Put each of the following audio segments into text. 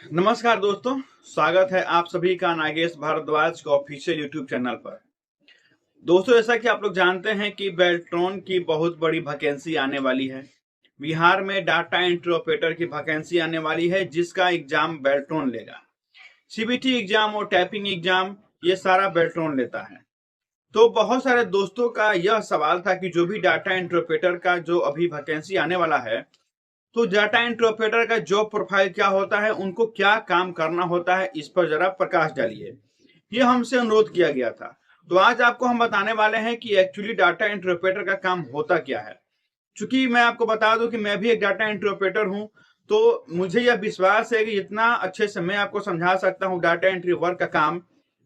नमस्कार दोस्तों, स्वागत है आप सभी का नागेश भारद्वाज के ऑफिशियल यूट्यूब चैनल पर। दोस्तों, जैसा कि आप लोग जानते हैं कि बेल्ट्रॉन की बहुत बड़ी वैकेंसी आने वाली है। बिहार में डाटा एंट्री ऑपरेटर की वैकेंसी आने वाली है, जिसका एग्जाम बेल्ट्रॉन लेगा। सीबीटी एग्जाम और टाइपिंग एग्जाम ये सारा बेल्ट्रॉन लेता है। तो बहुत सारे दोस्तों का यह सवाल था कि जो भी डाटा एंट्री ऑपरेटर का जो अभी वैकेंसी आने वाला है, तो डाटा एंट्री ऑपरेटर का जॉब प्रोफाइल क्या होता है, उनको क्या काम करना होता है, इस पर जरा प्रकाश डालिए। ये हमसे अनुरोध किया गया था। तो आज आपको हम बताने वाले हैं कि एक्चुअली डाटा एंट्री ऑपरेटर का काम होता क्या है। चूंकि मैं आपको बता दूं कि मैं भी एक डाटा एंट्री ऑपरेटर हूं, तो मुझे यह विश्वास है कि जितना अच्छे से मैं आपको समझा सकता हूं डाटा एंट्री वर्क का काम,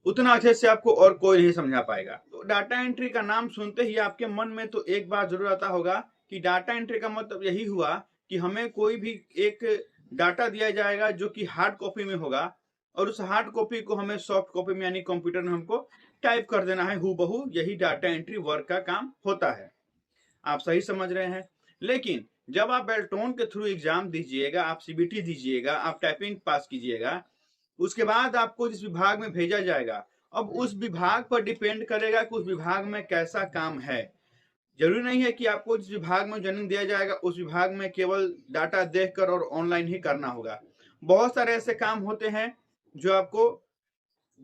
उतना अच्छे से आपको और कोई नहीं समझा पाएगा। तो डाटा एंट्री का नाम सुनते ही आपके मन में तो एक बात जरूर आता होगा कि डाटा एंट्री का मतलब यही हुआ कि हमें कोई भी एक डाटा दिया जाएगा जो कि हार्ड कॉपी में होगा, और उस हार्ड कॉपी को हमें सॉफ्ट कॉपी में यानी कंप्यूटर में हमको टाइप कर देना है हूबहू। यही डाटा एंट्री वर्क का काम होता है। आप सही समझ रहे हैं। लेकिन जब आप बेल्ट्रॉन के थ्रू एग्जाम दीजिएगा, आप सीबीटी दीजिएगा, आप टाइपिंग पास कीजिएगा, उसके बाद आपको जिस विभाग में भेजा जाएगा, अब उस विभाग पर डिपेंड करेगा कि उस विभाग में कैसा काम है। जरूरी नहीं है कि आपको जिस विभाग में ज्वाइनिंग दिया जाएगा उस विभाग में केवल डाटा देखकर और ऑनलाइन ही करना होगा। बहुत सारे ऐसे काम होते हैं जो आपको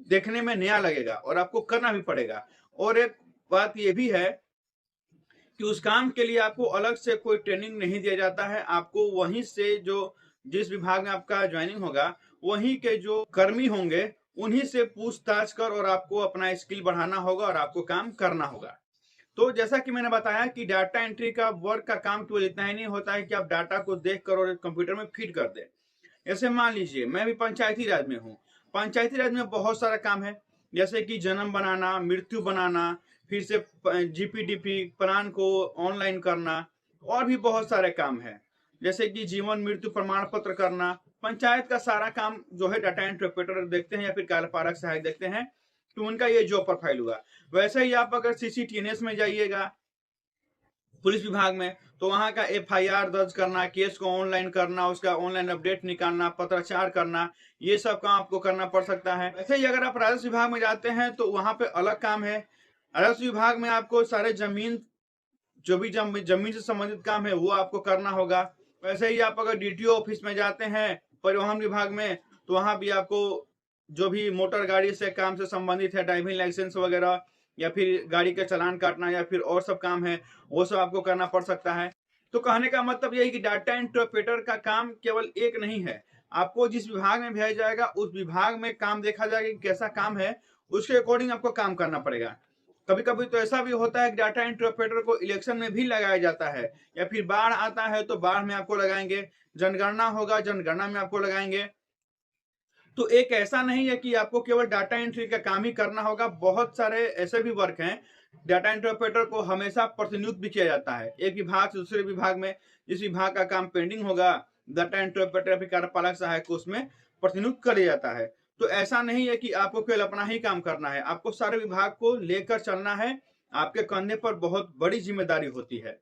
देखने में नया लगेगा और आपको करना भी पड़ेगा। और एक बात यह भी है कि उस काम के लिए आपको अलग से कोई ट्रेनिंग नहीं दिया जाता है। आपको वहीं से जो जिस विभाग में आपका ज्वाइनिंग होगा, वहीं के जो कर्मी होंगे, उन्हीं से पूछताछ कर और आपको अपना स्किल बढ़ाना होगा और आपको काम करना होगा। तो जैसा कि मैंने बताया कि डाटा एंट्री का वर्क का काम केवल इतना ही नहीं होता है कि आप डाटा को देख कर और कंप्यूटर में फीड कर दें। जैसे मान लीजिए मैं भी पंचायती राज में हूँ। पंचायती राज में बहुत सारा काम है, जैसे कि जन्म बनाना, मृत्यु बनाना, फिर से जीपीडीपी प्लान को ऑनलाइन करना, और भी बहुत सारे काम है, जैसे कि जीवन मृत्यु प्रमाण पत्र करना। पंचायत का सारा काम जो है डाटा एंट्री ऑपरेटर देखते हैं या फिर कार्यपालक सहायक देखते हैं, तो उनका ये जॉब प्रोफाइल हुआ। वैसे ही आप अगर सीसीटीएनएस में जाइएगा, पुलिस विभाग में, तो वहां का एफआईआर दर्ज करना, केस को ऑनलाइन करना, उसका ऑनलाइन अपडेट निकालना, पत्राचार करना, ये सब काम आपको करना पड़ सकता है। वैसे ही अगर आप राजस्व विभाग में जाते हैं तो वहां पे अलग काम है। राजस्व विभाग में आपको सारे जमीन, जो भी जमीन से संबंधित काम है वो आपको करना होगा। वैसे ही आप अगर डीटीओ ऑफिस में जाते हैं परिवहन विभाग में, तो वहां भी आपको जो भी मोटर गाड़ी से काम से संबंधित है, ड्राइविंग लाइसेंस वगैरह, या फिर गाड़ी का चालान काटना, या फिर और सब काम है, वो सब आपको करना पड़ सकता है। तो कहने का मतलब यही कि डाटा एंट्री ऑपरेटर का काम केवल एक नहीं है। आपको जिस विभाग में भेजा जाएगा उस विभाग में काम देखा जाएगा कि कैसा काम है, उसके अकॉर्डिंग आपको काम करना पड़ेगा। कभी कभी तो ऐसा भी होता है कि डाटा एंट्री ऑपरेटर को इलेक्शन में भी लगाया जाता है, या फिर बाढ़ आता है तो बाढ़ में आपको लगाएंगे, जनगणना होगा जनगणना में आपको लगाएंगे। तो एक ऐसा नहीं है कि आपको केवल डाटा एंट्री का काम ही करना होगा। बहुत सारे ऐसे भी वर्क हैं। डाटा एंट्री ऑपरेटर को हमेशा प्रतिनियुक्त भी किया जाता है एक विभाग से दूसरे विभाग में। जिस विभाग का काम पेंडिंग होगा, डाटा एंट्री ऑपरेटर फिर कार्यपालक सहायक को उसमें प्रतिनियुक्त कर दिया जाता है। तो ऐसा नहीं है कि आपको केवल अपना ही काम करना है, आपको सारे विभाग को लेकर चलना है। आपके कंधे पर बहुत बड़ी जिम्मेदारी होती है।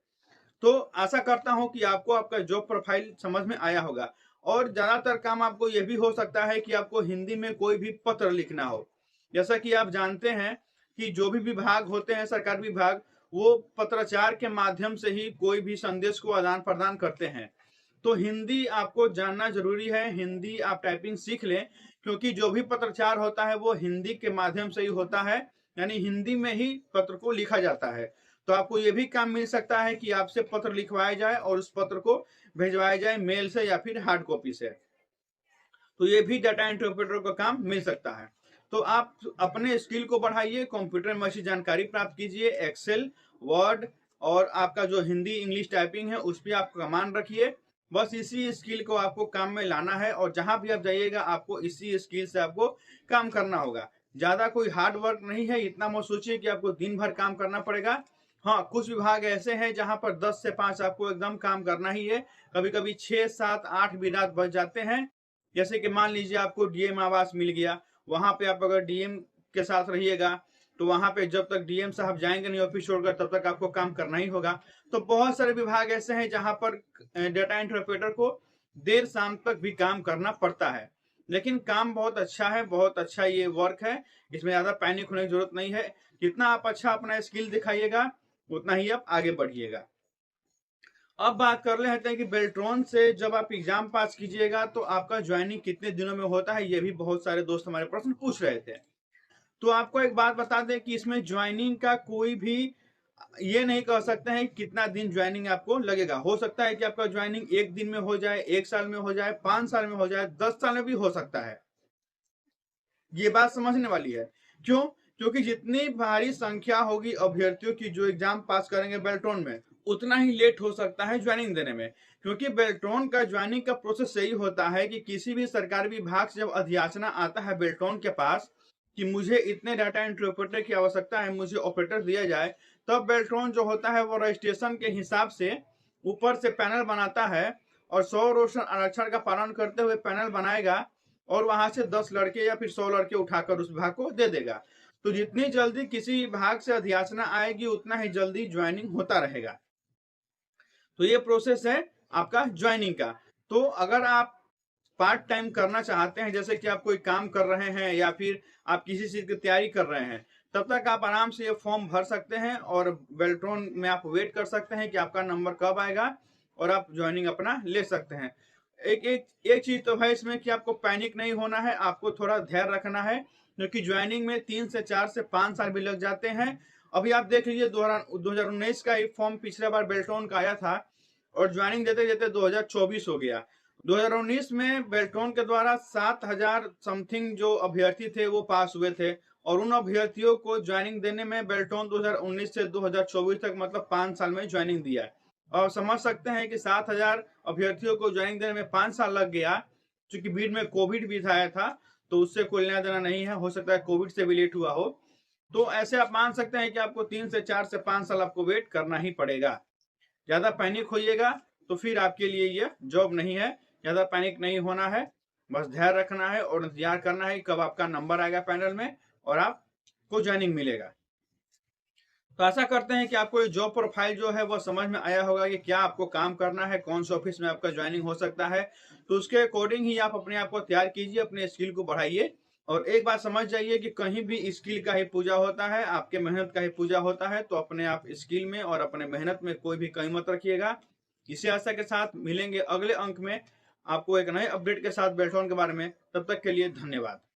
तो आशा करता हूं कि आपको आपका जॉब प्रोफाइल समझ में आया होगा। और ज्यादातर काम आपको यह भी हो सकता है कि आपको हिंदी में कोई भी पत्र लिखना हो। जैसा कि आप जानते हैं कि जो भी विभाग होते हैं, सरकारी विभाग, वो पत्राचार के माध्यम से ही कोई भी संदेश को आदान प्रदान करते हैं। तो हिंदी आपको जानना जरूरी है। हिंदी आप टाइपिंग सीख लें, क्योंकि जो भी पत्राचार होता है वो हिंदी के माध्यम से ही होता है, यानी हिंदी में ही पत्र को लिखा जाता है। तो आपको ये भी काम मिल सकता है कि आपसे पत्र लिखवाया जाए और उस पत्र को भिजवाया जाए मेल से या फिर हार्ड कॉपी से। तो ये भी डाटा एंट्री ऑपरेटर का काम मिल सकता है। तो आप अपने स्किल को बढ़ाइए, कंप्यूटर में अच्छी जानकारी प्राप्त कीजिए, एक्सेल, वर्ड, और आपका जो हिंदी इंग्लिश टाइपिंग है उस पर आप कमांड रखिए। बस इसी स्किल को आपको काम में लाना है, और जहां भी आप जाइएगा आपको इसी स्किल से आपको काम करना होगा। ज्यादा कोई हार्ड वर्क नहीं है, इतना मत सोचिए कि आपको दिन भर काम करना पड़ेगा। हाँ, कुछ विभाग ऐसे हैं जहां पर 10 से 5 आपको एकदम काम करना ही है। कभी कभी 6, 7, 8 भी रात बज जाते हैं। जैसे कि मान लीजिए आपको डीएम आवास मिल गया, वहां पे आप अगर डीएम के साथ रहिएगा, तो वहां पे जब तक डीएम साहब जाएंगे नहीं ऑफिस छोड़कर, तब तक आपको काम करना ही होगा। तो बहुत सारे विभाग ऐसे हैं जहां पर डाटा एंट्री ऑपरेटर को देर शाम तक भी काम करना पड़ता है। लेकिन काम बहुत अच्छा है, बहुत अच्छा ये वर्क है। इसमें ज़्यादा पैनिक होने की ज़रूरत नहीं है। जितना आप अच्छा अपना स्किल दिखाइएगा, उतना ही आप आगे बढ़िएगा। अब बात कर लेते हैं कि बेल्ट्रॉन से जब आप एग्जाम पास कीजिएगा तो आपका ज्वाइनिंग कितने दिनों में होता है, ये भी बहुत सारे दोस्त हमारे प्रश्न पूछ रहे थे। तो आपको एक बात बता दें कि इसमें ज्वाइनिंग का कोई भी ये नहीं कह सकते हैं कितना दिन ज्वाइनिंग आपको लगेगा। हो सकता है कि आपका ज्वाइनिंग 1 दिन में हो जाए, 1 साल में हो जाए, 5 साल में हो जाए, 10 साल में भी हो सकता है। ये बात समझने वाली है। क्यों? क्योंकि जितनी भारी संख्या होगी अभ्यर्थियों की जो एग्जाम पास करेंगे बेल्ट्रॉन में, उतना ही लेट हो सकता है ज्वाइनिंग देने में। क्योंकि बेल्ट्रॉन का ज्वाइनिंग का प्रोसेस यही होता है कि किसी भी सरकारी विभाग से जब अधियाचना आता है बेल्ट्रॉन के पास कि मुझे इतने डाटा एंट्री ऑपरेटर की आवश्यकता है, मुझे ऑपरेटर दिया जाए, तब बेल्ट्रॉन जो होता है वो रजिस्ट्रेशन के हिसाब से ऊपर से पैनल बनाता है और 100 रोशन आरक्षण का पालन करते हुए पैनल बनाएगा और वहां से 10 लड़के या फिर 100 लड़के उठाकर उस विभाग को दे देगा। तो जितनी जल्दी किसी विभाग से अधियाचना आएगी उतना ही जल्दी ज्वाइनिंग होता रहेगा। तो ये प्रोसेस है आपका ज्वाइनिंग का। तो अगर आप पार्ट टाइम करना चाहते हैं, जैसे कि आप कोई काम कर रहे हैं या फिर आप किसी चीज की तैयारी कर रहे हैं, तब तक आप आराम से ये फॉर्म भर सकते हैं और बेल्ट्रॉन में आप वेट कर सकते हैं कि आपका नंबर कब आएगा और आप ज्वाइनिंग अपना ले सकते हैं। एक चीज तो है इसमें कि आपको पैनिक नहीं होना है, आपको थोड़ा धैर्य रखना है, क्योंकि ज्वाइनिंग में 3 से 4 से 5 साल भी लग जाते हैं। अभी आप देख लीजिए 2019 का एक फॉर्म पिछले बार बेल्ट्रॉन का आया था और ज्वाइनिंग देते देते 2024 हो गया। 2019 में बेल्ट्रॉन के द्वारा 7,000 समथिंग जो अभ्यर्थी थे वो पास हुए थे और उन अभ्यर्थियों को ज्वाइनिंग देने में बेल्ट्रॉन 2019 से 2024 तक मतलब 5 साल में ज्वाइनिंग दिया है। और समझ सकते हैं कि 7,000 अभ्यर्थियों को ज्वाइनिंग देने में 5 साल लग गया। क्योंकि बीच में कोविड भी आया था तो उससे कोई लेना देना नहीं है, हो सकता है कोविड से भी लेट हुआ हो। तो ऐसे आप मान सकते हैं कि आपको 3 से 4 से 5 साल आपको वेट करना ही पड़ेगा। ज्यादा पैनिक होइएगा तो फिर आपके लिए ये जॉब नहीं है। ज्यादा पैनिक नहीं होना है, बस धैर्य रखना है और इंतजार करना है कब आपका नंबर आएगा पैनल में और आपको ज्वाइनिंग मिलेगा। तो आशा करते हैं कि आपको ये जॉब प्रोफाइल जो है वो समझ में आया होगा कि क्या आपको काम करना है, कौन से ऑफिस में आपका ज्वाइनिंग हो सकता है। तो उसके अकॉर्डिंग ही आप अपने आप को तैयार कीजिए, अपने स्किल को बढ़ाइए। और एक बात समझ जाइए कि कहीं भी स्किल का ही पूजा होता है, आपके मेहनत का ही पूजा होता है। तो अपने आप स्किल में और अपने मेहनत में कोई भी कमी मत रखिएगा। इसी आशा के साथ मिलेंगे अगले अंक में आपको एक नए अपडेट के साथ बेल्ट्रॉन के बारे में। तब तक के लिए धन्यवाद।